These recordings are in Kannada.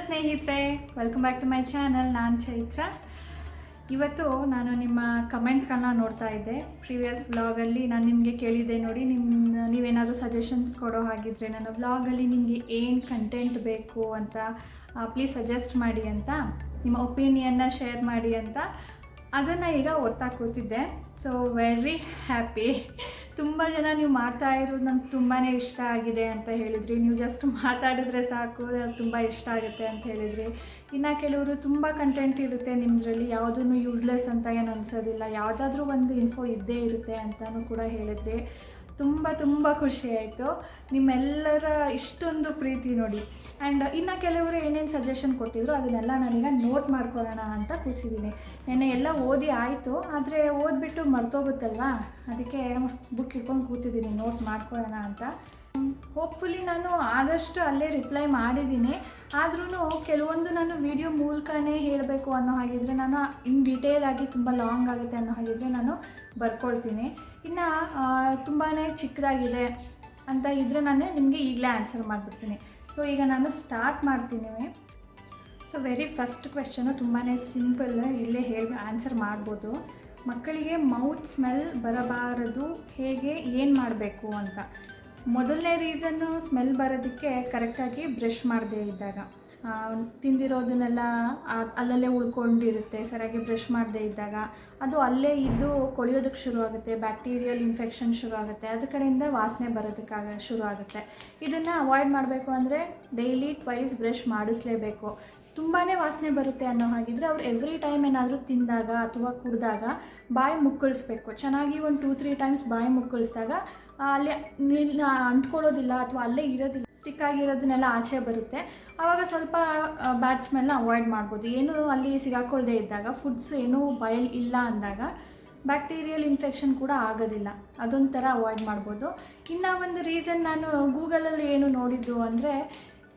ಸ್ನೇಹಿತರೆ, welcome back to my channel. ನಾನು ಚೈತ್ರ. ಇವತ್ತು ನಾನು ನಿಮ್ಮ ಕಮೆಂಟ್ಸ್ಗಳನ್ನ ನೋಡ್ತಾ ಇದ್ದೆ. ಪ್ರೀವಿಯಸ್ ವ್ಲಾಗಲ್ಲಿ ನಾನು ನಿಮಗೆ ಕೇಳಿದ್ದೆ, ನೋಡಿ ನೀವೇನಾದರೂ ಸಜೆಷನ್ಸ್ ಕೊಡೋ ಹಾಗಿದ್ರೆ ನನ್ನ ವ್ಲಾಗಲ್ಲಿ ನಿಮಗೆ ಏನು ಕಂಟೆಂಟ್ ಬೇಕು ಅಂತ ಪ್ಲೀಸ್ ಸಜೆಸ್ಟ್ ಮಾಡಿ ಅಂತ, ನಿಮ್ಮ ಒಪಿನಿಯನ್ನ ಶೇರ್ ಮಾಡಿ ಅಂತ. ಅದನ್ನು ಈಗ ಓದ್ತಾ ಕೂತಿದ್ದೆ. So very happy. ತುಂಬ ಜನ ನೀವು ಮಾಡ್ತಾ ಇರೋದು ನಂಗೆ ತುಂಬಾ ಇಷ್ಟ ಆಗಿದೆ ಅಂತ ಹೇಳಿದ್ರಿ. ನೀವು ಜಸ್ಟ್ ಮಾತಾಡಿದ್ರೆ ಸಾಕು, ತುಂಬ ಇಷ್ಟ ಆಗುತ್ತೆ ಅಂತ ಹೇಳಿದ್ರಿ. ಇನ್ನು ಕೆಲವರು ತುಂಬ ಕಂಟೆಂಟ್ ಇರುತ್ತೆ ನಿಮ್ಮದ್ರಲ್ಲಿ, ಯಾವುದೂ ಯೂಸ್ಲೆಸ್ ಅಂತ ಏನು ಅನಿಸೋದಿಲ್ಲ, ಯಾವುದಾದ್ರೂ ಒಂದು ಇನ್ಫೋ ಇದ್ದೇ ಇರುತ್ತೆ ಅಂತಲೂ ಕೂಡ ಹೇಳಿದ್ರಿ. ತುಂಬ ಖುಷಿ ಆಯಿತು ನಿಮ್ಮೆಲ್ಲರ ಇಷ್ಟೊಂದು ಪ್ರೀತಿ ನೋಡಿ. ಆ್ಯಂಡ್ ಇನ್ನು ಕೆಲವರು ಏನೇನು ಸಜೆಷನ್ ಕೊಟ್ಟಿದ್ರು ಅದನ್ನೆಲ್ಲ ನಾನೀಗ ನೋಟ್ ಮಾಡ್ಕೊಳ್ಳೋಣ ಅಂತ ಕೂತಿದ್ದೀನಿ. ನೆನ್ನೆ ಎಲ್ಲ ಓದಿ ಆಯಿತು, ಆದರೆ ಓದ್ಬಿಟ್ಟು ಮರ್ತೋಗುತ್ತಲ್ವಾ, ಅದಕ್ಕೆ ಬುಕ್ ಇಟ್ಕೊಂಡು ಕೂತಿದ್ದೀನಿ ನೋಟ್ ಮಾಡ್ಕೊಳ್ಳೋಣ ಅಂತ. ಹೋಪ್ಫುಲಿ ನಾನು ಆದಷ್ಟು ಅಲ್ಲೇ ರಿಪ್ಲೈ ಮಾಡಿದ್ದೀನಿ. ಆದ್ರೂ ಕೆಲವೊಂದು ನಾನು ವಿಡಿಯೋ ಮೂಲಕನೇ ಹೇಳಬೇಕು ಅನ್ನೋ ಹಾಗಿದ್ರೆ, ನಾನು ಇನ್ ಡೀಟೇಲ್ ಆಗಿ ತುಂಬ ಲಾಂಗ್ ಆಗುತ್ತೆ ಅನ್ನೋ ಹಾಗಿದ್ರೆ ನಾನು ಬರ್ಕೊಳ್ತೀನಿ. ಇನ್ನು ತುಂಬಾ ಚಿಕ್ಕದಾಗಿದೆ ಅಂತ ಇದ್ದರೆ ನಾನು ನಿಮಗೆ ಈಗಲೇ ಆನ್ಸರ್ ಮಾಡಿಬಿಡ್ತೀನಿ. ಸೊ ಈಗ ನಾನು ಸ್ಟಾರ್ಟ್ ಮಾಡ್ತೀನಿ. ಸೊ ವೆರಿ ಫಸ್ಟ್ ಕ್ವೆಶ್ಚನು ತುಂಬಾ ಸಿಂಪಲ್, ಇಲ್ಲೇ ಆನ್ಸರ್ ಮಾಡ್ಬೋದು. ಮಕ್ಕಳಿಗೆ ಮೌತ್ ಸ್ಮೆಲ್ ಬರಬಾರದು, ಹೇಗೆ ಏನು ಮಾಡಬೇಕು ಅಂತ. ಮೊದಲನೇ ರೀಸನ್ನು ಸ್ಮೆಲ್ ಬರೋದಕ್ಕೆ ಕರೆಕ್ಟಾಗಿ ಬ್ರಷ್ ಮಾಡದೇ ಇದ್ದಾಗ, ತಿಂದಿರೋದನ್ನೆಲ್ಲ ಅಲ್ಲಲ್ಲೇ ಉಳ್ಕೊಂಡಿರುತ್ತೆ, ಸರಿಯಾಗಿ ಬ್ರಷ್ ಮಾಡದೇ ಇದ್ದಾಗ ಅದು ಅಲ್ಲೇ ಇದ್ದು ಕೊಳೆಯೋದಕ್ಕೆ ಶುರು ಆಗುತ್ತೆ, ಬ್ಯಾಕ್ಟೀರಿಯಲ್ ಇನ್ಫೆಕ್ಷನ್ ಶುರು ಆಗುತ್ತೆ, ಅದ್ರ ಕಡೆಯಿಂದ ವಾಸನೆ ಬರೋದಕ್ಕೆ ಶುರು ಆಗುತ್ತೆ. ಇದನ್ನು ಅವಾಯ್ಡ್ ಮಾಡಬೇಕು ಅಂದರೆ ಡೈಲಿ ಟ್ವೈಸ್ ಬ್ರಷ್ ಮಾಡಿಸ್ಲೇಬೇಕು. ತುಂಬಾ ವಾಸನೆ ಬರುತ್ತೆ ಅನ್ನೋ ಹಾಗಿದ್ರೆ ಅವ್ರು ಎವ್ರಿ ಟೈಮ್ ಏನಾದರೂ ತಿಂದಾಗ ಅಥವಾ ಕುಡಿದಾಗ ಬಾಯಿ ಮುಕ್ಕಳಿಸ್ಬೇಕು. ಚೆನ್ನಾಗಿ ಒಂದು 2-3 ಟೈಮ್ಸ್ ಬಾಯಿ ಮುಕ್ಕಳಿಸಿದಾಗ ಅಲ್ಲೇ ಅಂಟ್ಕೊಳ್ಳೋದಿಲ್ಲ ಅಥವಾ ಅಲ್ಲೇ ಇರೋದಿಲ್ಲ, ಸ್ಟಿಕ್ ಆಗಿರೋದನ್ನೆಲ್ಲ ಆಚೆ ಬರುತ್ತೆ. ಆವಾಗ ಸ್ವಲ್ಪ ಬ್ಯಾಡ್ ಸ್ಮೆಲ್ನ ಅವಾಯ್ಡ್ ಮಾಡ್ಬೋದು. ಏನು ಅಲ್ಲಿ ಸಿಗಾಕೊಳ್ಳದೆ ಇದ್ದಾಗ, ಫುಡ್ಸ್ ಏನೂ ಬಾಯಲ್ಲಿ ಇಲ್ಲ ಅಂದಾಗ ಬ್ಯಾಕ್ಟೀರಿಯಲ್ ಇನ್ಫೆಕ್ಷನ್ ಕೂಡ ಆಗೋದಿಲ್ಲ. ಅದೊಂಥರ ಅವಾಯ್ಡ್ ಮಾಡ್ಬೋದು. ಇನ್ನು ಒಂದು ರೀಸನ್ ನಾನು ಗೂಗಲಲ್ಲಿ ಏನು ನೋಡಿದ್ದು ಅಂದರೆ,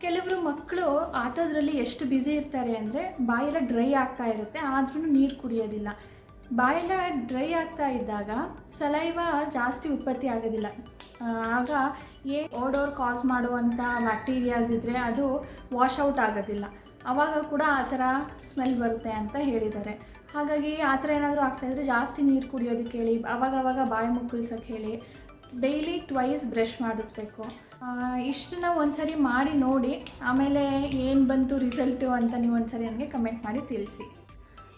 ಕೆಲವರು ಮಕ್ಕಳು ಆಟೋದ್ರಲ್ಲಿ ಎಷ್ಟು ಬ್ಯುಸಿ ಇರ್ತಾರೆ ಅಂದರೆ ಬಾಯೆಲ್ಲ ಡ್ರೈ ಆಗ್ತಾ ಇರುತ್ತೆ, ಆದ್ರೂ ನೀರು ಕುಡಿಯೋದಿಲ್ಲ. ಬಾಯೆಲ್ಲ ಡ್ರೈ ಆಗ್ತಾ ಇದ್ದಾಗ ಸಲೈವ ಜಾಸ್ತಿ ಉತ್ಪತ್ತಿ ಆಗೋದಿಲ್ಲ. ಆಗ ಓಡೋರ್ ಕಾಸ್ ಮಾಡುವಂಥ ಬ್ಯಾಕ್ಟೀರಿಯಾಸ್ ಇದ್ದರೆ ಅದು ವಾಶ್ಔಟ್ ಆಗೋದಿಲ್ಲ. ಆವಾಗ ಕೂಡ ಆ ಥರ ಸ್ಮೆಲ್ ಬರುತ್ತೆ ಅಂತ ಹೇಳಿದ್ದಾರೆ. ಹಾಗಾಗಿ ಆ ಥರ ಏನಾದರೂ ಆಗ್ತಾಯಿದ್ರೆ ಜಾಸ್ತಿ ನೀರು ಕುಡಿಯೋದಕ್ಕೆ ಹೇಳಿ, ಆವಾಗವಾಗ ಬಾಯಿ ಮುಕ್ಕಳಿಸೋಕ್ಕೆ ಹೇಳಿ, ಡೈಲಿ ಟ್ವೈಸ್ ಬ್ರಷ್ ಮಾಡಿಸ್ಬೇಕು. ಇಷ್ಟನ್ನ ಒಂದ್ಸರಿ ಮಾಡಿ ನೋಡಿ, ಆಮೇಲೆ ಏನು ಬಂತು ರಿಸಲ್ಟು ಅಂತ ನೀವು ಒಂದ್ಸರಿ ನನಗೆ ಕಮೆಂಟ್ ಮಾಡಿ ತಿಳಿಸಿ.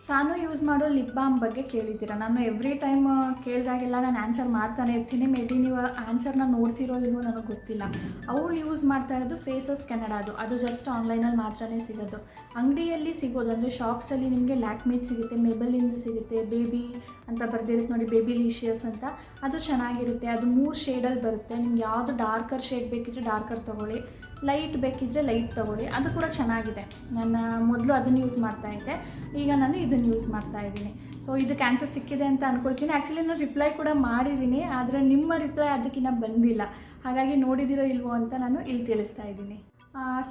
ಸಾನು ಯೂಸ್ ಮಾಡೋ ಲಿಪ್ ಬಾಮ್ ಬಗ್ಗೆ ಕೇಳಿದ್ದೀರಾ. ನಾನು ಎವ್ರಿ ಟೈಮ್ ಕೇಳಿದಾಗೆಲ್ಲ ನಾನು ಆನ್ಸರ್ ಮಾಡ್ತಾನೆ ಇರ್ತೀನಿ. ಮೇ ಬಿ ನೀವು ಆನ್ಸರ್ನ ನೋಡ್ತಿರೋ ಇಲ್ವೋ ನನಗೆ ಗೊತ್ತಿಲ್ಲ. ಅವಳು ಯೂಸ್ ಮಾಡ್ತಾ ಇರೋದು ಫೇಸಸ್ ಕನ್ನಡ. ಅದು ಜಸ್ಟ್ ಆನ್ಲೈನಲ್ಲಿ ಮಾತ್ರನೇ ಸಿಗೋದು. ಅಂಗಡಿಯಲ್ಲಿ ಸಿಗೋದು ಅಂದರೆ ಶಾಪ್ಸಲ್ಲಿ ನಿಮಗೆ ಲ್ಯಾಕ್ಮೇಜ್ ಸಿಗುತ್ತೆ, ಮೇಬಲಿಂದ ಸಿಗುತ್ತೆ, ಬೇಬಿ ಅಂತ ಬರ್ದಿರುತ್ತೆ ನೋಡಿ, ಬೇಬಿಲಿಷಿಯಸ್ ಅಂತ. ಅದು ಚೆನ್ನಾಗಿರುತ್ತೆ. ಅದು 3 ಶೇಡಲ್ಲಿ ಬರುತ್ತೆ. ನಿಮ್ಗೆ ಯಾವುದು ಡಾರ್ಕರ್ ಶೇಡ್ ಬೇಕಿದ್ರೆ ಡಾರ್ಕರ್ ತೊಗೊಳ್ಳಿ, ಲೈಟ್ ಬೇಕಿದ್ದರೆ ಲೈಟ್ ತೊಗೊಳ್ಳಿ. ಅದು ಕೂಡ ಚೆನ್ನಾಗಿದೆ. ನಾನು ಮೊದಲು ಅದನ್ನು ಯೂಸ್ ಮಾಡ್ತಾಯಿದ್ದೆ, ಈಗ ನಾನು ಇದನ್ನು ಯೂಸ್ ಮಾಡ್ತಾಯಿದ್ದೀನಿ. ಸೊ ಇದಕ್ಕೆ ಆನ್ಸರ್ ಸಿಕ್ಕಿದೆ ಅಂತ ಅಂದ್ಕೊಳ್ತೀನಿ. ಆ್ಯಕ್ಚುಲಿ ನಾನು ರಿಪ್ಲೈ ಕೂಡ ಮಾಡಿದ್ದೀನಿ, ಆದರೆ ನಿಮ್ಮ ರಿಪ್ಲೈ ಅದಕ್ಕಿಂತ ಬಂದಿಲ್ಲ. ಹಾಗಾಗಿ ನೋಡಿದಿರೋ ಇಲ್ವೋ ಅಂತ ನಾನು ಇಲ್ಲಿ ತಿಳಿಸ್ತಾ ಇದ್ದೀನಿ.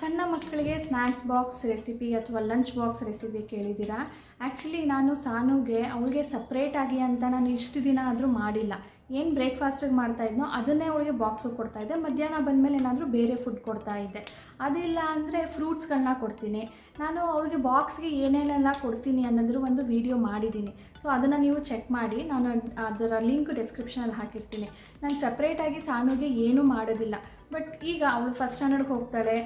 ಸಣ್ಣ ಮಕ್ಕಳಿಗೆ ಸ್ನ್ಯಾಕ್ಸ್ ಬಾಕ್ಸ್ ರೆಸಿಪಿ ಅಥವಾ ಲಂಚ್ ಬಾಕ್ಸ್ ರೆಸಿಪಿ ಕೇಳಿದ್ದೀರಾ. ಆ್ಯಕ್ಚುಲಿ ನಾನು ಸಾನುಗೆ ಅವಳಿಗೆ ಸಪ್ರೇಟಾಗಿ ಅಂತ ನಾನು ಇಷ್ಟು ದಿನ ಆದರೂ ಮಾಡಿಲ್ಲ. ಏನು ಬ್ರೇಕ್ಫಾಸ್ಟಿಗೆ ಮಾಡ್ತಾಯಿದ್ನೋ ಅದನ್ನೇ ಅವಳಿಗೆ ಬಾಕ್ಸು ಕೊಡ್ತಾಯಿದ್ದೆ. ಮಧ್ಯಾಹ್ನ ಬಂದಮೇಲೆ ಏನಾದರೂ ಬೇರೆ ಫುಡ್ ಕೊಡ್ತಾಯಿದ್ದೆ. ಅದಿಲ್ಲ ಅಂದರೆ ಫ್ರೂಟ್ಸ್ಗಳನ್ನ ಕೊಡ್ತೀನಿ. ನಾನು ಅವಳಿಗೆ ಬಾಕ್ಸ್ಗೆ ಏನೇನೆಲ್ಲ ಕೊಡ್ತೀನಿ ಅನ್ನೋದ್ರ ಒಂದು ವಿಡಿಯೋ ಮಾಡಿದ್ದೀನಿ. ಸೊ ಅದನ್ನು ನೀವು ಚೆಕ್ ಮಾಡಿ, ನಾನು ಅದರ ಲಿಂಕ್ ಡಿಸ್ಕ್ರಿಪ್ಷನಲ್ಲಿ ಹಾಕಿರ್ತೀನಿ. ನಾನು ಸಪ್ರೇಟಾಗಿ ಸಾನುಗೆ ಏನೂ ಮಾಡೋದಿಲ್ಲ. ಬಟ್ ಈಗ ಅವಳು ಫಸ್ಟ್ ಸ್ಟ್ಯಾಂಡರ್ಡ್ಗೆ ಹೋಗ್ತಾಳೆ,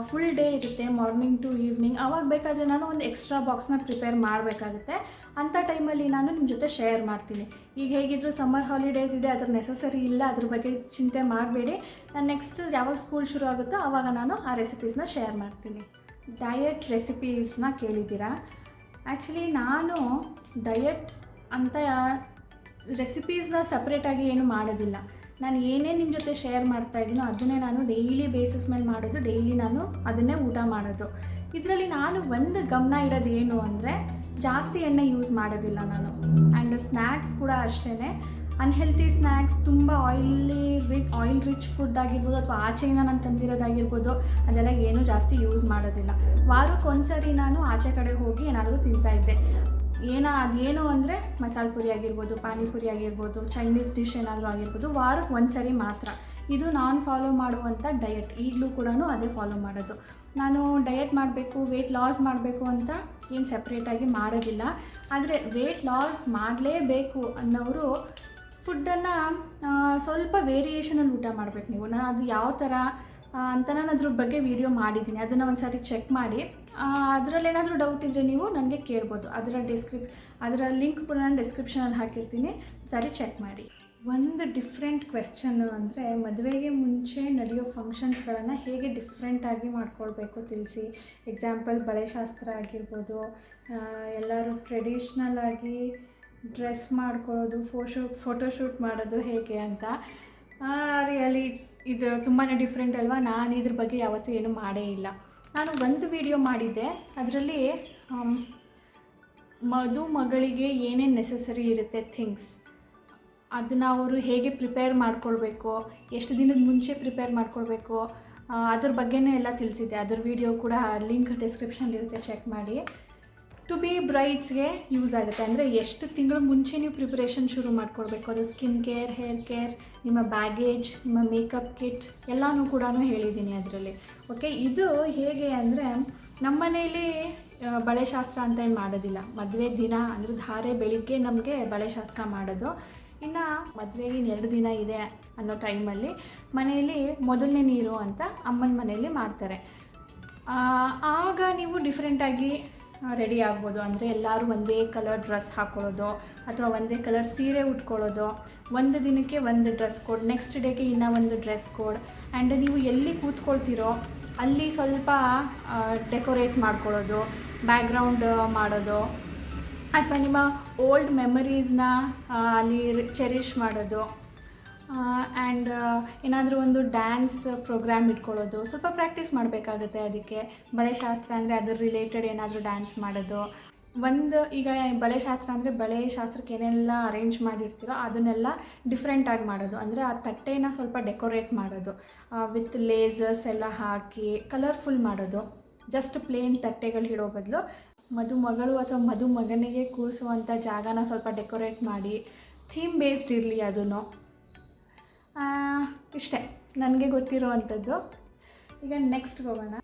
ಫುಲ್ ಡೇ ಇರುತ್ತೆ ಮಾರ್ನಿಂಗ್ ಟು ಈವ್ನಿಂಗ್. ಆವಾಗ ಬೇಕಾದರೆ ನಾನು ಒಂದು ಎಕ್ಸ್ಟ್ರಾ ಬಾಕ್ಸ್ನ ಪ್ರಿಪೇರ್ ಮಾಡಬೇಕಾಗುತ್ತೆ. ಅಂಥ ಟೈಮಲ್ಲಿ ನಾನು ನಿಮ್ಮ ಜೊತೆ ಶೇರ್ ಮಾಡ್ತೀನಿ. ಈಗ ಹೇಗಿದ್ದರೂ ಸಮ್ಮರ್ ಹಾಲಿಡೇಸ್ ಇದೆ, ಅದ್ರ ನೆಸಸರಿ ಇಲ್ಲ, ಅದ್ರ ಬಗ್ಗೆ ಚಿಂತೆ ಮಾಡಬೇಡಿ. ನಾನು ನೆಕ್ಸ್ಟ್ ಯಾವಾಗ ಸ್ಕೂಲ್ ಶುರು ಆಗುತ್ತೋ ಆವಾಗ ನಾನು ಆ ರೆಸಿಪೀಸ್ನ ಶೇರ್ ಮಾಡ್ತೀನಿ. ಡಯಟ್ ರೆಸಿಪೀಸ್ನ ಕೇಳಿದ್ದೀರಾ. ಆ್ಯಕ್ಚುಲಿ ನಾನು ಡಯಟ್ ಅಂತ ರೆಸಿಪೀಸ್ನ ಸಪ್ರೇಟಾಗಿ ಏನು ಮಾಡೋದಿಲ್ಲ. ನಾನು ಏನೇ ನಿಮ್ಮ ಜೊತೆ ಶೇರ್ ಮಾಡ್ತಾಯಿದ್ದೀನೋ ಅದನ್ನೇ ನಾನು ಡೈಲಿ ಬೇಸಿಸ್ ಮೇಲೆ ಮಾಡೋದು, ಡೈಲಿ ನಾನು ಅದನ್ನೇ ಊಟ ಮಾಡೋದು. ಇದರಲ್ಲಿ ನಾನು ಒಂದು ಗಮನ ಇಡೋದು ಏನು ಅಂದರೆ, ಜಾಸ್ತಿ ಎಣ್ಣೆ ಯೂಸ್ ಮಾಡೋದಿಲ್ಲ ನಾನು. ಆ್ಯಂಡ್ ಸ್ನ್ಯಾಕ್ಸ್ ಕೂಡ ಅಷ್ಟೇ, ಅನ್ಹೆಲ್ತಿ ಸ್ನ್ಯಾಕ್ಸ್, ತುಂಬ ಆಯಿಲ್ ರಿಚ್ ಫುಡ್ ಆಗಿರ್ಬೋದು ಅಥವಾ ಆಚೆಯಿಂದ ನಾನು ತಂದಿರೋದಾಗಿರ್ಬೋದು, ಅದೆಲ್ಲ ಏನೂ ಜಾಸ್ತಿ ಯೂಸ್ ಮಾಡೋದಿಲ್ಲ. ವಾರಕ್ಕೊಂದ್ಸರಿ ನಾನು ಆಚೆ ಕಡೆ ಹೋಗಿ ಏನಾದರೂ ತಿಂತಾಯಿದ್ದೆ. ಅದೇನು ಅಂದರೆ ಮಸಾಲೆ ಪುರಿ ಆಗಿರ್ಬೋದು, ಪಾನಿಪುರಿ ಆಗಿರ್ಬೋದು, ಚೈನೀಸ್ ಡಿಶ್ ಏನಾದರೂ ಆಗಿರ್ಬೋದು, ವಾರಕ್ಕೆ 1 ಸರಿ ಮಾತ್ರ. ಇದು ನಾನು ಫಾಲೋ ಮಾಡುವಂಥ ಡಯಟ್. ಈಗಲೂ ಕೂಡ ಅದೇ ಫಾಲೋ ಮಾಡೋದು. ನಾನು ಡಯಟ್ ಮಾಡಬೇಕು, ವೆಯ್ಟ್ ಲಾಸ್ ಮಾಡಬೇಕು ಅಂತ ಏನು ಸಪ್ರೇಟಾಗಿ ಮಾಡೋದಿಲ್ಲ. ಆದರೆ ವೆಯ್ಟ್ ಲಾಸ್ ಮಾಡಲೇಬೇಕು ಅನ್ನೋರು ಫುಡ್ಡನ್ನು ಸ್ವಲ್ಪ ವೇರಿಯೇಷನಲ್ಲಿ ಊಟ ಮಾಡಬೇಕು ನೀವು. ನಾನು ಅದು ಯಾವ ಥರ ಅಂತ ನಾನು ಅದ್ರ ಬಗ್ಗೆ ವಿಡಿಯೋ ಮಾಡಿದ್ದೀನಿ, ಅದನ್ನು ಒಂದು ಸಾರಿ ಚೆಕ್ ಮಾಡಿ. ಅದರಲ್ಲೇನಾದರೂ ಡೌಟ್ ಇದ್ದರೆ ನೀವು ನನಗೆ ಕೇಳ್ಬೋದು. ಅದರ ಲಿಂಕ್ ಕೂಡ ನಾನು ಡಿಸ್ಕ್ರಿಪ್ಷನಲ್ಲಿ ಹಾಕಿರ್ತೀನಿ, ಸರಿ ಚೆಕ್ ಮಾಡಿ. ಒಂದು ಡಿಫ್ರೆಂಟ್ ಕ್ವೆಶ್ಚನ್ನು ಅಂದರೆ, ಮದುವೆಗೆ ಮುಂಚೆ ನಡೆಯೋ ಫಂಕ್ಷನ್ಸ್ಗಳನ್ನು ಹೇಗೆ ಡಿಫ್ರೆಂಟಾಗಿ ಮಾಡ್ಕೊಳ್ಬೇಕು ತಿಳಿಸಿ. ಎಕ್ಸಾಂಪಲ್ ಬಳೆ ಶಾಸ್ತ್ರ ಆಗಿರ್ಬೋದು, ಎಲ್ಲರೂ ಟ್ರೆಡಿಷ್ನಲ್ ಆಗಿ ಡ್ರೆಸ್ ಮಾಡ್ಕೊಳ್ಳೋದು, ಫೋಟೋಶೂಟ್ ಮಾಡೋದು ಹೇಗೆ ಅಂತ. ರಿಯಲಿ ಇದು ತುಂಬಾ ಡಿಫ್ರೆಂಟ್ ಅಲ್ವಾ. ನಾನು ಇದ್ರ ಬಗ್ಗೆ ಯಾವತ್ತೂ ಏನೂ ಮಾಡೇ ಇಲ್ಲ. ನಾನು ಒಂದು ವಿಡಿಯೋ ಮಾಡಿದ್ದೆ, ಅದರಲ್ಲಿ ಮಗಳಿಗೆ ಏನೇನು ನೆಸೆಸರಿ ಇರುತ್ತೆ ಥಿಂಗ್ಸ್, ಅದನ್ನು ಅವರು ಹೇಗೆ ಪ್ರಿಪೇರ್ ಮಾಡ್ಕೊಳ್ಬೇಕು, ಎಷ್ಟು ದಿನದ ಮುಂಚೆ ಪ್ರಿಪೇರ್ ಮಾಡ್ಕೊಳ್ಬೇಕು, ಅದ್ರ ಬಗ್ಗೆನೇ ಎಲ್ಲ ತಿಳಿಸಿದ್ದೆ. ಅದ್ರ ವಿಡಿಯೋ ಕೂಡ ಲಿಂಕ್ ಡಿಸ್ಕ್ರಿಪ್ಷನಲ್ಲಿರುತ್ತೆ, ಚೆಕ್ ಮಾಡಿ. ಟು ಬಿ ಬ್ರೈಡ್ಸ್ಗೆ ಯೂಸ್ ಆಗುತ್ತೆ. ಅಂದರೆ ಎಷ್ಟು ತಿಂಗಳು ಮುಂಚೆ ನೀವು ಪ್ರಿಪ್ರೇಷನ್ ಶುರು ಮಾಡ್ಕೊಳ್ಬೇಕು, ಅದು ಸ್ಕಿನ್ ಕೇರ್, ಹೇರ್ ಕೇರ್, ನಿಮ್ಮ ಬ್ಯಾಗೇಜ್, ನಿಮ್ಮ ಮೇಕಪ್ ಕಿಟ್ ಎಲ್ಲನೂ ಕೂಡ ಹೇಳಿದ್ದೀನಿ ಅದರಲ್ಲಿ. ಓಕೆ, ಇದು ಹೇಗೆ ಅಂದರೆ ನಮ್ಮ ಮನೇಲಿ ಬಳೆ ಶಾಸ್ತ್ರ ಅಂತ ಏನು ಮಾಡೋದಿಲ್ಲ. ಮದುವೆ ದಿನ ಅಂದರೆ ಧಾರೆ ಬೆಳಿಗ್ಗೆ ನಮಗೆ ಬಳೆ ಶಾಸ್ತ್ರ ಮಾಡೋದು. ಇನ್ನು ಮದುವೆಗೆ 2 ದಿನ ಇದೆ ಅನ್ನೋ ಟೈಮಲ್ಲಿ ಮನೆಯಲ್ಲಿ ಮೊದಲನೇ ನೀರು ಅಂತ ಅಮ್ಮನ ಮನೆಯಲ್ಲಿ ಮಾಡ್ತಾರೆ. ಆಗ ನೀವು ಡಿಫ್ರೆಂಟಾಗಿ ರೆಡಿ ಆಗ್ಬೋದು. ಅಂದರೆ ಎಲ್ಲರೂ ಒಂದೇ ಕಲರ್ ಡ್ರೆಸ್ ಹಾಕ್ಕೊಳ್ಳೋದು ಅಥವಾ ಒಂದೇ ಕಲರ್ ಸೀರೆ ಉಟ್ಕೊಳ್ಳೋದು, ಒಂದು ದಿನಕ್ಕೆ ಒಂದು ಡ್ರೆಸ್ ಕೋಡ್, ನೆಕ್ಸ್ಟ್ ಡೇಗೆ ಇನ್ನೂ ಒಂದು ಡ್ರೆಸ್ ಕೋಡ್. ಆ್ಯಂಡ್ ನೀವು ಎಲ್ಲಿ ಕೂತ್ಕೊಳ್ತೀರೋ ಅಲ್ಲಿ ಸ್ವಲ್ಪ ಡೆಕೋರೇಟ್ ಮಾಡ್ಕೊಳ್ಳೋದು, ಬ್ಯಾಕ್ಗ್ರೌಂಡ್ ಮಾಡೋದು, ಅಥವಾ ನಿಮ್ಮ ಓಲ್ಡ್ ಮೆಮರೀಸ್ನ ಅಲ್ಲಿ ಚೆರಿಷ್ ಮಾಡೋದು. ಆ್ಯಂಡ್ ಏನಾದರೂ ಒಂದು ಡ್ಯಾನ್ಸ್ ಪ್ರೋಗ್ರಾಮ್ ಇಟ್ಕೊಳ್ಳೋದು. ಸ್ವಲ್ಪ ಪ್ರಾಕ್ಟೀಸ್ ಮಾಡಬೇಕಾಗುತ್ತೆ ಅದಕ್ಕೆ. ಬಳೆ ಶಾಸ್ತ್ರ ಅಂದರೆ ಅದ್ರ ರಿಲೇಟೆಡ್ ಏನಾದರೂ ಡ್ಯಾನ್ಸ್ ಮಾಡೋದು. ಈಗ ಬಳೆ ಶಾಸ್ತ್ರ ಅಂದರೆ ಬಳೆ ಶಾಸ್ತ್ರಕ್ಕೆ ಏನೆಲ್ಲ ಅರೇಂಜ್ ಮಾಡಿರ್ತೀರೋ ಅದನ್ನೆಲ್ಲ ಡಿಫ್ರೆಂಟಾಗಿ ಮಾಡೋದು. ಅಂದರೆ ಆ ತಟ್ಟೆನ ಸ್ವಲ್ಪ ಡೆಕೋರೇಟ್ ಮಾಡೋದು, ವಿತ್ ಲೇಸರ್ಸ್ ಎಲ್ಲ ಹಾಕಿ ಕಲರ್ಫುಲ್ ಮಾಡೋದು. ಜಸ್ಟ್ ಪ್ಲೇನ್ ತಟ್ಟೆಗಳು ಇಡೋ ಬದಲು ಮದುಮಗಳು ಅಥವಾ ಮದುಮಗನಿಗೆ ಕೂರಿಸುವಂಥ ಜಾಗನ ಸ್ವಲ್ಪ ಡೆಕೋರೇಟ್ ಮಾಡಿ, ಥೀಮ್ ಬೇಸ್ಡ್ ಇರಲಿ ಅದನ್ನು. ಇಷ್ಟೇ ನನಗೆ ಗೊತ್ತಿರೋ ಅಂಥದ್ದು. ಈಗ ನೆಕ್ಸ್ಟ್ ಹೋಗೋಣ.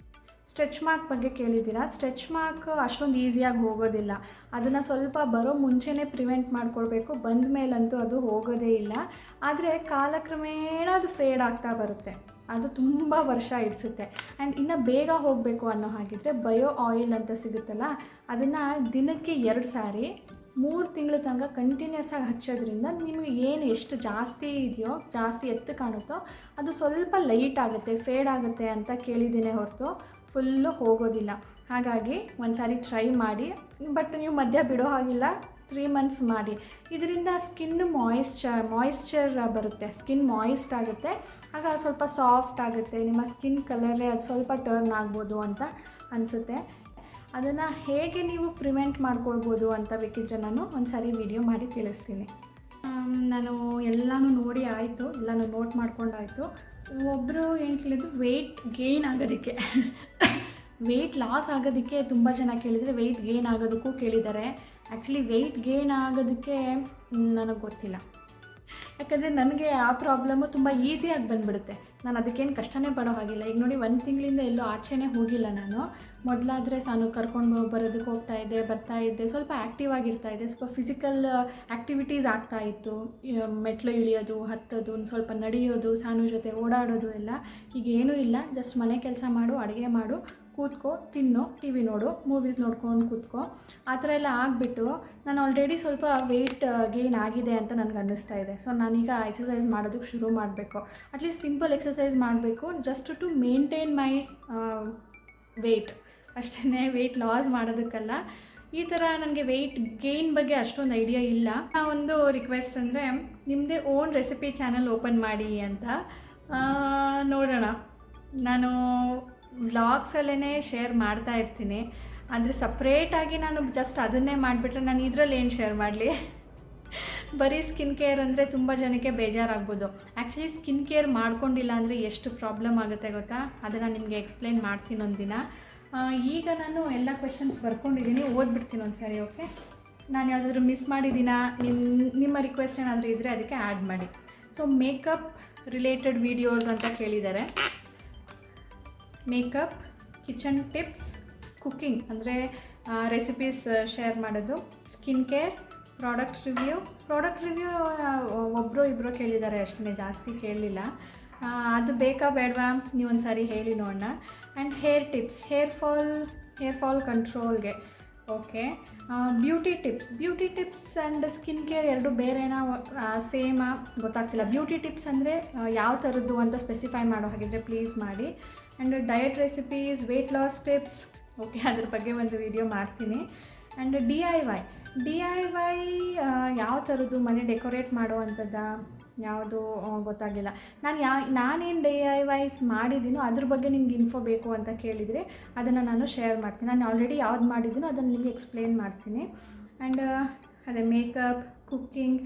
ಸ್ಟ್ರೆಚ್ ಮಾರ್ಕ್ ಬಗ್ಗೆ ಕೇಳಿದ್ದೀರಾ. ಸ್ಟ್ರೆಚ್ ಮಾರ್ಕ್ ಅಷ್ಟೊಂದು ಈಸಿಯಾಗಿ ಹೋಗೋದಿಲ್ಲ. ಅದನ್ನು ಸ್ವಲ್ಪ ಬರೋ ಮುಂಚೆನೇ ಪ್ರಿವೆಂಟ್ ಮಾಡ್ಕೊಳ್ಬೇಕು. ಬಂದ ಮೇಲಂತೂ ಅದು ಹೋಗೋದೇ ಇಲ್ಲ. ಆದರೆ ಕಾಲಕ್ರಮೇಣ ಅದು ಫೇಡ್ ಆಗ್ತಾ ಬರುತ್ತೆ. ಅದು ತುಂಬ ವರ್ಷ ಇಡಿಸುತ್ತೆ. ಆ್ಯಂಡ್ ಇನ್ನು ಬೇಗ ಹೋಗಬೇಕು ಅನ್ನೋ ಹಾಗಿದ್ರೆ ಬಯೋ ಆಯಿಲ್ ಅಂತ ಸಿಗುತ್ತಲ್ಲ, ಅದನ್ನು ದಿನಕ್ಕೆ 2 ಸಾರಿ 3 ತಿಂಗಳ ತನಕ ಕಂಟಿನ್ಯೂಸ್ ಆಗಿ ಹಚ್ಚೋದ್ರಿಂದ ನಿಮಗೆ ಏನು ಎಷ್ಟು ಜಾಸ್ತಿ ಇದೆಯೋ, ಜಾಸ್ತಿ ಎತ್ತು ಕಾಣುತ್ತೋ ಅದು ಸ್ವಲ್ಪ ಲೈಟ್ ಆಗುತ್ತೆ, ಫೇಡ್ ಆಗುತ್ತೆ ಅಂತ ಕೇಳಿದ್ದೀನಿ ಹೊರತು ಫುಲ್ಲು ಹೋಗೋದಿಲ್ಲ. ಹಾಗಾಗಿ ಒಂದು ಸಾರಿ ಟ್ರೈ ಮಾಡಿ. ಬಟ್ ನೀವು ಮಧ್ಯ ಬಿಡೋ ಹಾಗಿಲ್ಲ, 3 ಮಂತ್ಸ್ ಮಾಡಿ. ಇದರಿಂದ ಸ್ಕಿನ್ ಮಾಯಿಶ್ಚರ್ ಬರುತ್ತೆ, ಸ್ಕಿನ್ ಮಾಯಿಸ್ಟ್ ಆಗುತ್ತೆ. ಆಗ ಸ್ವಲ್ಪ ಸಾಫ್ಟ್ ಆಗುತ್ತೆ, ನಿಮ್ಮ ಸ್ಕಿನ್ ಕಲರೇ ಅದು ಸ್ವಲ್ಪ ಟರ್ನ್ ಆಗ್ಬೋದು ಅಂತ ಅನಿಸುತ್ತೆ. ಅದನ್ನು ಹೇಗೆ ನೀವು ಪ್ರಿವೆಂಟ್ ಮಾಡ್ಕೊಳ್ಬೋದು ಅಂತ ಬೇಕಿದ್ರೆ ನಾನು ಒಂದು ಸಾರಿ ವಿಡಿಯೋ ಮಾಡಿ ತಿಳಿಸ್ತೀನಿ. ನಾನು ಎಲ್ಲನೂ ನೋಡಿ ಆಯಿತು, ಎಲ್ಲನೂ ನೋಟ್ ಮಾಡ್ಕೊಂಡಾಯಿತು. ಒಬ್ಬರು ಏನು ಕೇಳಿದ್ರು, ವೆಯ್ಟ್ ಗೇನ್ ಆಗೋದಕ್ಕೆ ವೆಯ್ಟ್ ಲಾಸ್ ಆಗೋದಕ್ಕೆ ತುಂಬ ಜನ ಕೇಳಿದರೆ, ವೆಯ್ಟ್ ಗೇನ್ ಆಗೋದಕ್ಕೂ ಕೇಳಿದ್ದಾರೆ. ಆ್ಯಕ್ಚುಲಿ ವೆಯ್ಟ್ ಗೇನ್ ಆಗೋದಕ್ಕೆ ನನಗೆ ಗೊತ್ತಿಲ್ಲ. ಯಾಕಂದರೆ ನನಗೆ ಆ ಪ್ರಾಬ್ಲಮ್ಮು ತುಂಬ ಈಸಿಯಾಗಿ ಬಂದುಬಿಡುತ್ತೆ. ನಾನು ಅದಕ್ಕೇನು ಕಷ್ಟನೇ ಪಡೋ ಹಾಗಿಲ್ಲ. ಈಗ ನೋಡಿ, 1 ತಿಂಗಳಿಂದ ಎಲ್ಲೂ ಆಚೆನೇ ಹೋಗಿಲ್ಲ ನಾನು. ಮೊದಲಾದರೆ ನಾನು ಕರ್ಕೊಂಡು ಬರೋದಕ್ಕೆ ಹೋಗ್ತಾಯಿದ್ದೆ, ಬರ್ತಾಯಿದ್ದೆ, ಸ್ವಲ್ಪ ಆ್ಯಕ್ಟಿವ್ ಆಗಿರ್ತಾಯಿದ್ದೆ, ಸ್ವಲ್ಪ ಫಿಸಿಕಲ್ ಆ್ಯಕ್ಟಿವಿಟೀಸ್ ಆಗ್ತಾಯಿತ್ತು. ಮೆಟ್ಲು ಇಳಿಯೋದು, ಹತ್ತೋದು, ಸ್ವಲ್ಪ ನಡೆಯೋದು, ಸಾನು ಜೊತೆ ಓಡಾಡೋದು ಎಲ್ಲ. ಈಗ ಏನೂ ಇಲ್ಲ, ಜಸ್ಟ್ ಮನೆ ಕೆಲಸ ಮಾಡು, ಅಡುಗೆ ಮಾಡು, ಕೂತ್ಕೋ, ತಿನ್ನು, ಟಿ ವಿ ನೋಡು, ಮೂವೀಸ್ ನೋಡ್ಕೊಂಡು ಕೂತ್ಕೋ, ಆ ಥರ ಎಲ್ಲ ಆಗಿಬಿಟ್ಟು ನಾನು ಆಲ್ರೆಡಿ ಸ್ವಲ್ಪ ವೆಯ್ಟ್ ಗೇನ್ ಆಗಿದೆ ಅಂತ ನನಗೆ ಅನ್ನಿಸ್ತಾ ಇದೆ. ಸೊ ನಾನೀಗ ಎಕ್ಸಸೈಸ್ ಮಾಡೋದಕ್ಕೆ ಶುರು ಮಾಡಬೇಕು. ಅಟ್ಲೀಸ್ಟ್ ಸಿಂಪಲ್ ಎಕ್ಸಸೈಸ್ ಮಾಡಬೇಕು, just to maintain my weight ಅಷ್ಟೇ, ವೆಯ್ಟ್ ಲಾಸ್ ಮಾಡೋದಕ್ಕಲ್ಲ. ಈ ಥರ ನನಗೆ ವೆಯ್ಟ್ ಗೇನ್ ಬಗ್ಗೆ ಅಷ್ಟೊಂದು ಐಡಿಯಾ ಇಲ್ಲ. ಒಂದು ರಿಕ್ವೆಸ್ಟ್ ಅಂದರೆ, ನಿಮ್ಮದೇ ಓನ್ ರೆಸಿಪಿ ಚಾನಲ್ ಓಪನ್ ಮಾಡಿ ಅಂತ. ನೋಡೋಣ, ನಾನು ವ್ಲಾಗ್ಸಲ್ಲೇ ಶೇರ್ ಮಾಡ್ತಾ ಇರ್ತೀನಿ. ಅಂದರೆ ಸಪ್ರೇಟಾಗಿ ನಾನು ಜಸ್ಟ್ ಅದನ್ನೇ ಮಾಡಿಬಿಟ್ರೆ ನಾನು ಇದರಲ್ಲಿ ಏನು ಶೇರ್ ಮಾಡಲಿ. ಬರೀ ಸ್ಕಿನ್ ಕೇರ್ ಅಂದರೆ ತುಂಬ ಜನಕ್ಕೆ ಬೇಜಾರಾಗ್ಬೋದು. ಆ್ಯಕ್ಚುಲಿ ಸ್ಕಿನ್ ಕೇರ್ ಮಾಡ್ಕೊಂಡಿಲ್ಲ ಅಂದರೆ ಎಷ್ಟು ಪ್ರಾಬ್ಲಮ್ ಆಗುತ್ತೆ ಗೊತ್ತಾ, ಅದನ್ನು ನಿಮಗೆ ಎಕ್ಸ್ಪ್ಲೇನ್ ಮಾಡ್ತೀನಿ ಒಂದಿನ. ಈಗ ನಾನು ಎಲ್ಲ ಕ್ವೆಶನ್ಸ್ ಬರ್ಕೊಂಡಿದ್ದೀನಿ, ಓದ್ಬಿಡ್ತೀನಿ ಒಂದು ಸಾರಿ. ಓಕೆ, ನಾನು ಯಾವುದಾದ್ರೂ ಮಿಸ್ ಮಾಡಿದ್ದೀನ, ನಿಮ್ಮ ರಿಕ್ವೆಸ್ಟ್ ಏನಾದರೂ ಇದ್ದರೆ ಅದಕ್ಕೆ ಆ್ಯಡ್ ಮಾಡಿ. ಸೊ ಮೇಕಪ್ ರಿಲೇಟೆಡ್ ವಿಡಿಯೋಸ್ ಅಂತ ಕೇಳಿದ್ದಾರೆ. ಮೇಕಪ್, ಕಿಚನ್ ಟಿಪ್ಸ್, ಕುಕ್ಕಿಂಗ್ ಅಂದರೆ ರೆಸಿಪೀಸ್ ಶೇರ್ ಮಾಡೋದು, ಸ್ಕಿನ್ ಕೇರ್, ಪ್ರಾಡಕ್ಟ್ ರಿವ್ಯೂ ಒಬ್ಬರು ಇಬ್ಬರು ಕೇಳಿದ್ದಾರೆ ಅಷ್ಟೇ, ಜಾಸ್ತಿ ಕೇಳಲಿಲ್ಲ. ಅದು ಬೇಕಾ ಬೇಡವಾ ನೀವೊಂದು ಸಾರಿ ಹೇಳಿ ನೋಡೋಣ. And hair tips, hair fall ಕಂಟ್ರೋಲ್ಗೆ. Okay. Beauty tips and skin care ಎರಡು ಬೇರೆನಾ ಸೇಮಾ ಗೊತ್ತಾಗ್ತಿಲ್ಲ. ಬ್ಯೂಟಿ ಟಿಪ್ಸ್ ಅಂದರೆ ಯಾವ ಥರದ್ದು ಅಂತ ಸ್ಪೆಸಿಫೈ ಮಾಡೋ ಹಾಗಿದ್ರೆ ಪ್ಲೀಸ್ ಮಾಡಿ. And diet recipes, weight loss tips, okay, ಅದ್ರ ಬಗ್ಗೆ ಒಂದು ವಿಡಿಯೋ ಮಾಡ್ತೀನಿ. ಆ್ಯಂಡ್ ಡಿ ಐ ವೈ ಯಾವ ಥರದ್ದು ಮನೆ ಡೆಕೋರೇಟ್ ಮಾಡೋ ಅಂಥದ್ದು ಯಾವುದು ಗೊತ್ತಾಗಲಿಲ್ಲ. ನಾನೇನು ಡಿ ಐ ವೈಸ್ ಮಾಡಿದ್ದೀನೋ ಅದ್ರ ಬಗ್ಗೆ ನಿಮ್ಗೆ ಇನ್ಫೋ ಬೇಕು ಅಂತ ಕೇಳಿದರೆ ಅದನ್ನು ನಾನು ಶೇರ್ ಮಾಡ್ತೀನಿ. ನಾನು ಆಲ್ರೆಡಿ ಯಾವ್ದು ಮಾಡಿದ್ದೀನೋ ಅದನ್ನು ನಿಮಗೆ ಎಕ್ಸ್ಪ್ಲೇನ್ ಮಾಡ್ತೀನಿ. ಆ್ಯಂಡ್ ಅದೇ makeup, cooking,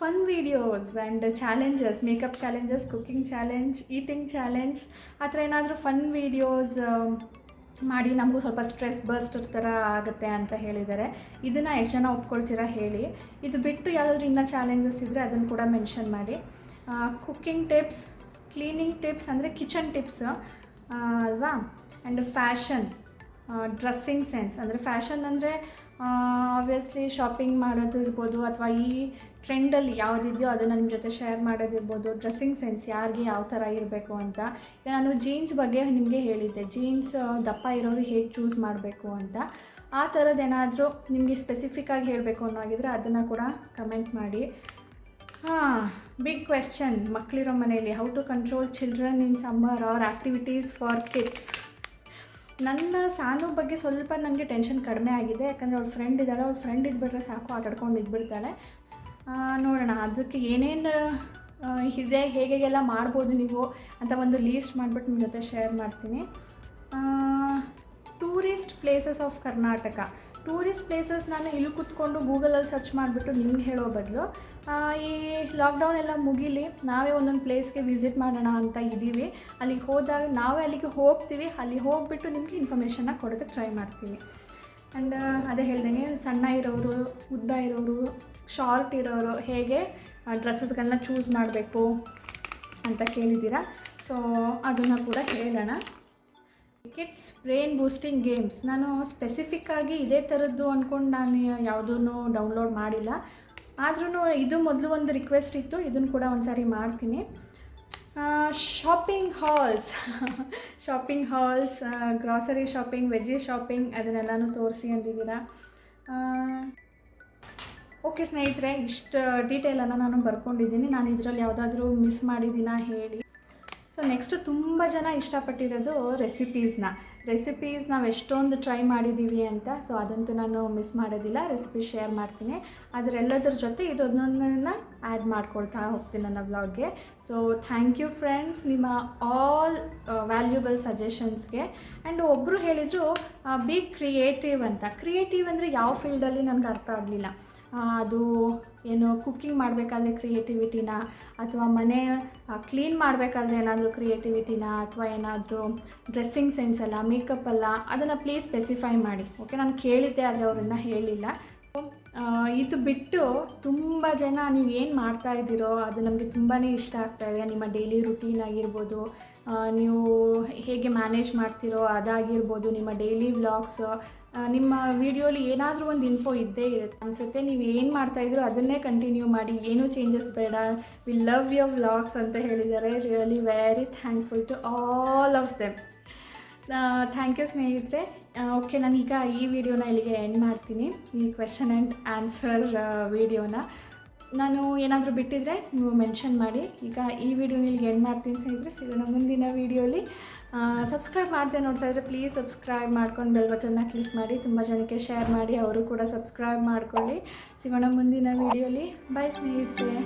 fun videos and challenges, makeup challenges, cooking challenge, eating challenge, ಆ ಥರ ಏನಾದರೂ ಫನ್ ವೀಡಿಯೋಸ್ ಮಾಡಿ ನಮಗೂ ಸ್ವಲ್ಪ ಸ್ಟ್ರೆಸ್ ಬರ್ಸ್ಟ್ ಥರ ಆಗುತ್ತೆ ಅಂತ ಹೇಳಿದ್ದಾರೆ. ಇದನ್ನು ಎಷ್ಟು ಜನ ಒಪ್ಕೊಳ್ತೀರಾ ಹೇಳಿ. ಇದು ಬಿಟ್ಟು ಯಾವುದಾದ್ರೂ ಇನ್ನೂ ಚಾಲೆಂಜಸ್ ಇದ್ದರೆ ಅದನ್ನು ಕೂಡ ಮೆನ್ಷನ್ ಮಾಡಿ. ಕುಕ್ಕಿಂಗ್ ಟಿಪ್ಸ್, ಕ್ಲೀನಿಂಗ್ ಟಿಪ್ಸ್ ಅಂದರೆ ಕಿಚನ್ ಟಿಪ್ಸ್ ಅಲ್ವಾ. ಆ್ಯಂಡ್ ಫ್ಯಾಷನ್, ಡ್ರೆಸ್ಸಿಂಗ್ ಸೆನ್ಸ್ ಅಂದರೆ ಫ್ಯಾಷನ್ ಅಂದರೆ ಆಬ್ವಿಯಸ್ಲಿ ಶಾಪಿಂಗ್ ಮಾಡೋದು ಇರ್ಬೋದು, ಅಥವಾ ಈ ಟ್ರೆಂಡಲ್ಲಿ ಯಾವುದಿದೆಯೋ ಅದನ್ನು ನಿಮ್ಮ ಜೊತೆ ಶೇರ್ ಮಾಡೋದಿರ್ಬೋದು. ಡ್ರೆಸ್ಸಿಂಗ್ ಸೆನ್ಸ್ ಯಾರಿಗೆ ಯಾವ ಥರ ಇರಬೇಕು ಅಂತ. ಈಗ ನಾನು ಜೀನ್ಸ್ ಬಗ್ಗೆ ನಿಮಗೆ ಹೇಳಿದ್ದೆ, ಜೀನ್ಸ್ ದಪ್ಪ ಇರೋರು ಹೇಗೆ ಚೂಸ್ ಮಾಡಬೇಕು ಅಂತ. ಆ ಥರದ್ದೇನಾದರೂ ನಿಮಗೆ ಸ್ಪೆಸಿಫಿಕ್ಕಾಗಿ ಹೇಳಬೇಕು ಅನ್ನೋಗಿದ್ರೆ ಅದನ್ನು ಕೂಡ ಕಮೆಂಟ್ ಮಾಡಿ. ಬಿಗ್ ಕ್ವೆಶ್ಚನ್, ಮಕ್ಕಳಿರೋ ಮನೆಯಲ್ಲಿ how to control children in summer or activities for kids. ನನ್ನ ಸಾನು ಬಗ್ಗೆ ಸ್ವಲ್ಪ ನನಗೆ ಟೆನ್ಷನ್ ಕಡಿಮೆ ಆಗಿದೆ, ಯಾಕಂದರೆ ಅವ್ಳ ಫ್ರೆಂಡ್ ಇದ್ದಾಳೆ, ಅವ್ಳ ಫ್ರೆಂಡ್ ಇದ್ಬಿಟ್ರೆ ಸಾಕು ಆಟಾಡ್ಕೊಂಡು ಇದ್ಬಿಡ್ತಾಳೆ. ನೋಡೋಣ ಅದಕ್ಕೆ ಏನೇನು ಇದೆ, ಹೇಗೆಲ್ಲ ಮಾಡ್ಬೋದು ನೀವು ಅಂತ ಒಂದು ಲೀಸ್ಟ್ ಮಾಡಿಬಿಟ್ಟು ನಿಮ್ಮ ಜೊತೆ ಶೇರ್ ಮಾಡ್ತೀನಿ. Tourist places of Karnataka. Tourist places ನಾನು ಇಲ್ಲಿ ಕೂತ್ಕೊಂಡು ಗೂಗಲಲ್ಲಿ ಸರ್ಚ್ ಮಾಡಿಬಿಟ್ಟು ನಿಮ್ಗೆ ಹೇಳೋ ಬದಲು ಈ ಲಾಕ್ಡೌನ್ ಎಲ್ಲ ಮುಗೀಲಿ, ನಾವೇ ಒಂದೊಂದು ಪ್ಲೇಸ್ಗೆ ವಿಸಿಟ್ ಮಾಡೋಣ ಅಂತ ಇದ್ದೀವಿ. ಅಲ್ಲಿಗೆ ಹೋದಾಗ ನಾವೇ ಅಲ್ಲಿಗೆ ಹೋಗ್ತೀವಿ, ಅಲ್ಲಿ ಹೋಗಿಬಿಟ್ಟು ನಿಮಗೆ ಇನ್ಫಾರ್ಮೇಷನ್ನ ಕೊಡೋದಕ್ಕೆ ಟ್ರೈ ಮಾಡ್ತೀವಿ. ಆ್ಯಂಡ್ ಅದೇ ಹೇಳ್ದಂಗೆ ಸಣ್ಣ ಇರೋರು, ಉದ್ದ ಇರೋರು, ಶಾರ್ಟ್ ಇರೋರು ಹೇಗೆ ಡ್ರೆಸ್ಸಸ್ಗಳನ್ನ ಚೂಸ್ ಮಾಡಬೇಕು ಅಂತ ಕೇಳಿದ್ದೀರಾ. ಸೊ ಅದನ್ನು ಕೂಡ ಹೇಳೋಣ. ಕಿಡ್ಸ್ ಬ್ರೈನ್ ಬೂಸ್ಟಿಂಗ್ ಗೇಮ್ಸ್, ನಾನು ಸ್ಪೆಸಿಫಿಕ್ಕಾಗಿ ಇದೇ ಥರದ್ದು ಅಂದ್ಕೊಂಡು ನಾನು ಯಾವುದೂ ಡೌನ್ಲೋಡ್ ಮಾಡಿಲ್ಲ. ಆದ್ರೂ ಇದು ಮೊದಲು ಒಂದು ರಿಕ್ವೆಸ್ಟ್ ಇತ್ತು, ಇದನ್ನು ಕೂಡ ಒಂದು ಸಾರಿ ಮಾಡ್ತೀನಿ. Shopping halls, grocery shopping, veggie shopping ಅದನ್ನೆಲ್ಲನೂ ತೋರಿಸಿ ಅಂದಿದ್ದೀರಾ. ಓಕೆ ಸ್ನೇಹಿತರೆ, ಇಷ್ಟು ಡೀಟೇಲನ್ನು ನಾನು ಬರ್ಕೊಂಡಿದ್ದೀನಿ. ನಾನು ಇದರಲ್ಲಿ ಯಾವುದಾದ್ರೂ ಮಿಸ್ ಮಾಡಿದ್ದೀನಾ ಹೇಳಿ. ಸೊ ನೆಕ್ಸ್ಟು ತುಂಬ ಜನ ಇಷ್ಟಪಟ್ಟಿರೋದು ರೆಸಿಪೀಸ್ ನಾವು ಎಷ್ಟೊಂದು ಟ್ರೈ ಮಾಡಿದ್ದೀವಿ ಅಂತ. ಸೊ ಅದಂತೂ ನಾನು ಮಿಸ್ ಮಾಡೋದಿಲ್ಲ, ರೆಸಿಪಿ ಶೇರ್ ಮಾಡ್ತೀನಿ. ಅದರೆಲ್ಲದ್ರ ಜೊತೆ ಇದೊಂದನ್ನು ಆ್ಯಡ್ ಮಾಡ್ಕೊಳ್ತಾ ಹೋಗ್ತೀನಿ ನನ್ನ ಬ್ಲಾಗ್ಗೆ. ಸೊ ಥ್ಯಾಂಕ್ ಯು ಫ್ರೆಂಡ್ಸ್, ನಿಮ್ಮ ಆಲ್ ವ್ಯಾಲ್ಯೂಬಲ್ ಸಜೆಷನ್ಸ್ಗೆ. ಆ್ಯಂಡ್ ಒಬ್ಬರು ಹೇಳಿದರು ಬಿ ಕ್ರಿಯೇಟಿವ್ ಅಂತ. ಕ್ರಿಯೇಟಿವ್ ಅಂದರೆ ಯಾವ ಫೀಲ್ಡಲ್ಲಿ ನನಗೆ ಅರ್ಥ ಆಗಲಿಲ್ಲ. ಅದು ಏನು ಕುಕ್ಕಿಂಗ್ ಮಾಡಬೇಕಾದ್ರೆ ಕ್ರಿಯೇಟಿವಿಟಿನ, ಅಥವಾ ಮನೆ ಕ್ಲೀನ್ ಮಾಡಬೇಕಾದ್ರೆ ಏನಾದರೂ ಕ್ರಿಯೇಟಿವಿಟಿನ, ಅಥವಾ ಏನಾದರೂ ಡ್ರೆಸ್ಸಿಂಗ್ ಸೆನ್ಸ್ ಅಲ್ಲ, ಮೇಕಪ್ ಅಲ್ಲ, ಅದನ್ನು ಪ್ಲೀಸ್ ಸ್ಪೆಸಿಫೈ ಮಾಡಿ. ಓಕೆ, ನಾನು ಕೇಳಿದ್ದೆ ಆದರೆ ಅವರನ್ನು ಹೇಳಿಲ್ಲ. ಇದು ಬಿಟ್ಟು ತುಂಬ ಜನ ನೀವು ಏನು ಮಾಡ್ತಾಯಿದ್ದೀರೋ ಅದು ನಮಗೆ ತುಂಬಾ ಇಷ್ಟ ಆಗ್ತಾಯಿದೆ. ನಿಮ್ಮ ಡೈಲಿ ರುಟೀನ್ ಆಗಿರ್ಬೋದು, ನೀವು ಹೇಗೆ ಮ್ಯಾನೇಜ್ ಮಾಡ್ತೀರೋ ಅದಾಗಿರ್ಬೋದು, ನಿಮ್ಮ ಡೈಲಿ ವ್ಲಾಗ್ಸ್, ನಿಮ್ಮ ವಿಡಿಯೋಲಿ ಏನಾದರೂ ಒಂದು ಇನ್ಫೋ ಇದ್ದೇ ಇರುತ್ತೆ ಅನಿಸುತ್ತೆ. ನೀವು ಏನು ಮಾಡ್ತಾಯಿದ್ರು ಅದನ್ನೇ ಕಂಟಿನ್ಯೂ ಮಾಡಿ, ಏನೂ ಚೇಂಜಸ್ ಬೇಡ. ವಿ ಲವ್ ಯುವರ್ ವ್ಲಾಗ್ಸ್ ಅಂತ ಹೇಳಿದ್ದಾರೆ. Really very thankful to all of them. Thank you ಸ್ನೇಹಿತರೆ. ಓಕೆ, ನಾನೀಗ ಈ ವಿಡಿಯೋನ ಇಲ್ಲಿಗೆ ಎಂಡ್ ಮಾಡ್ತೀನಿ, ಈ ಕ್ವೆಶ್ಚನ್ ಆ್ಯಂಡ್ ಆನ್ಸರ್ ವಿಡಿಯೋನ. ನಾನು ಏನಾದರೂ ಬಿಟ್ಟಿದ್ರೆ ನೀವು ಮೆನ್ಷನ್ ಮಾಡಿ. ಈಗ ಈ ವಿಡಿಯೋನ ಇಲ್ಲಿಗೆ ಎಂಡ್ ಮಾಡ್ತೀನಿ ಸ್ನೇಹಿತರೆ. ಸಿಗೋಣ ಮುಂದಿನ ವೀಡಿಯೋಲಿ. ಸಬ್ಸ್ಕ್ರೈಬ್ ಮಾಡದೆ ನೋಡ್ತಾ ಇದ್ದರೆ ಪ್ಲೀಸ್ ಸಬ್ಸ್ಕ್ರೈಬ್ ಮಾಡ್ಕೊಂಡು ಬೆಲ್ ಬಟನ್ನ ಕ್ಲಿಕ್ ಮಾಡಿ. ತುಂಬ ಜನಕ್ಕೆ ಶೇರ್ ಮಾಡಿ, ಅವರು ಕೂಡ ಸಬ್ಸ್ಕ್ರೈಬ್ ಮಾಡ್ಕೊಳ್ಳಿ. ಸಿಗೋಣ ಮುಂದಿನ ವೀಡಿಯೋಲಿ. ಬಾಯ್ ಸ್ನೇಹಿತರೆ.